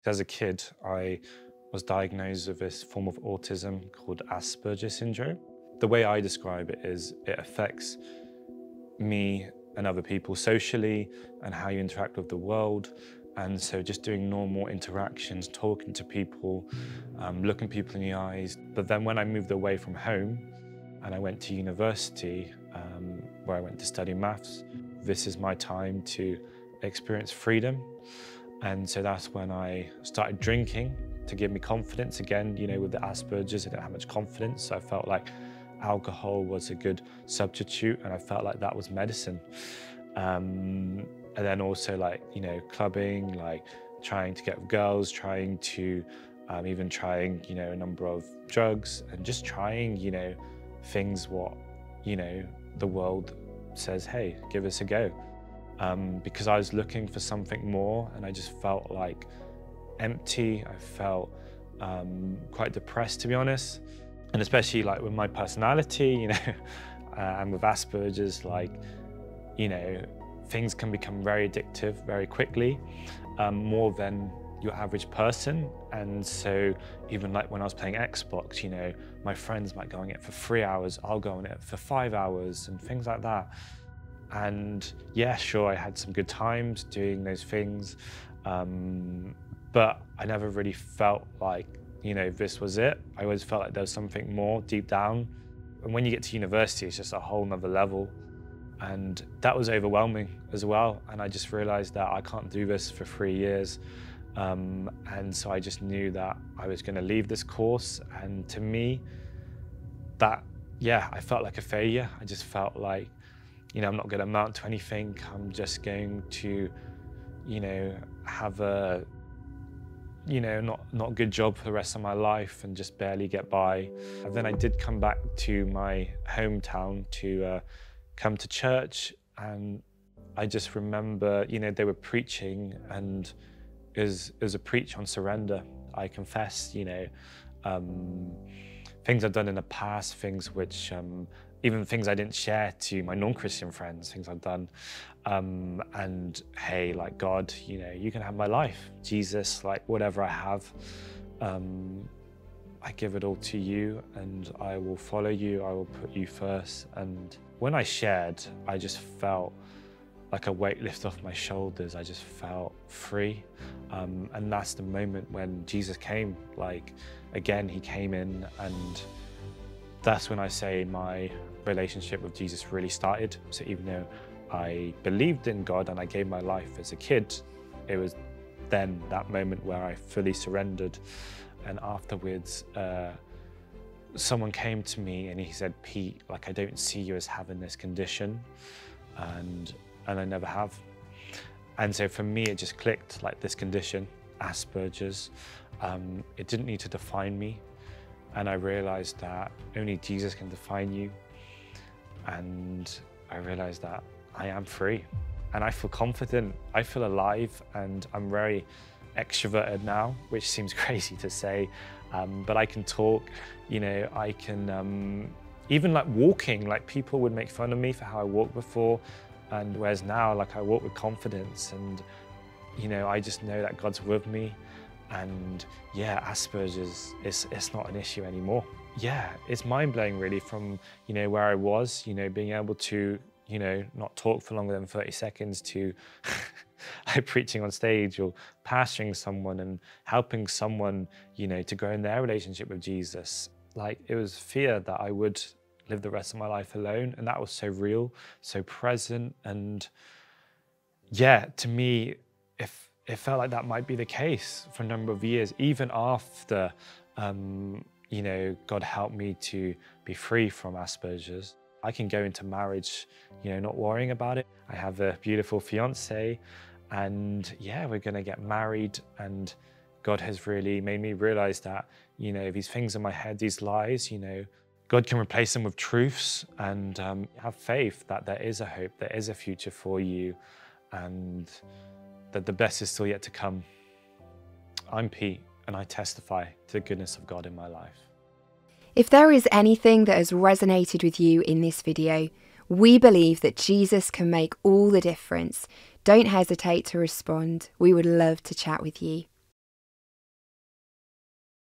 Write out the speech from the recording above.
As a kid, I was diagnosed with this form of autism called Asperger syndrome. The way I describe it is it affects me and other people socially and how you interact with the world. And so just doing normal interactions, talking to people, looking people in the eyes. But then when I moved away from home and I went to university, where I went to study maths, this is my time to experience freedom. And so that's when I started drinking to give me confidence again. You know, with the Asperger's, I didn't have much confidence. So I felt like alcohol was a good substitute, and I felt like that was medicine. And then also, like, you know, clubbing, like trying to get with girls, trying to even trying, you know, a number of drugs, and just trying, you know, things what, you know, the world says, hey, give us a go. Because I was looking for something more, and I just felt like empty. I felt quite depressed, to be honest. And especially like with my personality, you know, and with Asperger's, like, you know, things can become very addictive very quickly, more than your average person. And so even like when I was playing Xbox, you know, my friends might go on it for 3 hours, I'll go on it for 5 hours and things like that. And yeah, sure, I had some good times doing those things, but I never really felt like, you know, this was it. I always felt like there was something more deep down. And when you get to university, it's just a whole nother level. And that was overwhelming as well. And I just realized that I can't do this for 3 years. And so I just knew that I was going to leave this course. And to me, that, yeah, I felt like a failure. I just felt like, you know, I'm not going to amount to anything. I'm just going to, you know, have a, you know, not good job for the rest of my life and just barely get by. And then I did come back to my hometown to come to church, and I just remember, you know, they were preaching, and it was a preach on surrender. I confess, you know, things I've done in the past, things which, even things I didn't share to my non-Christian friends, things I've done. And hey, like, God, you know, you can have my life. Jesus, like, whatever I have, I give it all to you, and I will follow you. I will put you first. And when I shared, I just felt like a weight lift off my shoulders. I just felt free. And that's the moment when Jesus came. Like, again, he came in, and that's when I say my relationship with Jesus really started. So even though I believed in God and I gave my life as a kid, it was then that moment where I fully surrendered. And afterwards, someone came to me and he said, Pete, like, I don't see you as having this condition, and I never have. And so for me, it just clicked, like, this condition, Asperger's, it didn't need to define me. And I realized that only Jesus can define you. And I realized that I am free, and I feel confident, I feel alive, and I'm very extroverted now, which seems crazy to say, but I can talk, you know, I can, even like walking, like, people would make fun of me for how I walked before, and whereas now, like, I walk with confidence, and, you know, I just know that God's with me. And yeah, Asperger's, it's not an issue anymore. Yeah, it's mind-blowing really, from, you know, where I was, you know, being able to, you know, not talk for longer than 30 seconds to like preaching on stage or pastoring someone and helping someone, you know, to grow in their relationship with Jesus. Like, it was fear that I would live the rest of my life alone, and that was so real, so present. And yeah, to me, if it felt like that might be the case for a number of years, even after, you know, God helped me to be free from Asperger's. I can go into marriage, you know, not worrying about it. I have a beautiful fiance, and yeah, we're gonna get married. And God has really made me realize that, you know, these things in my head, these lies, you know, God can replace them with truths, and have faith that there is a hope, there is a future for you, and that the best is still yet to come. I'm Pete, and I testify to the goodness of God in my life. If there is anything that has resonated with you in this video, we believe that Jesus can make all the difference. Don't hesitate to respond. We would love to chat with you.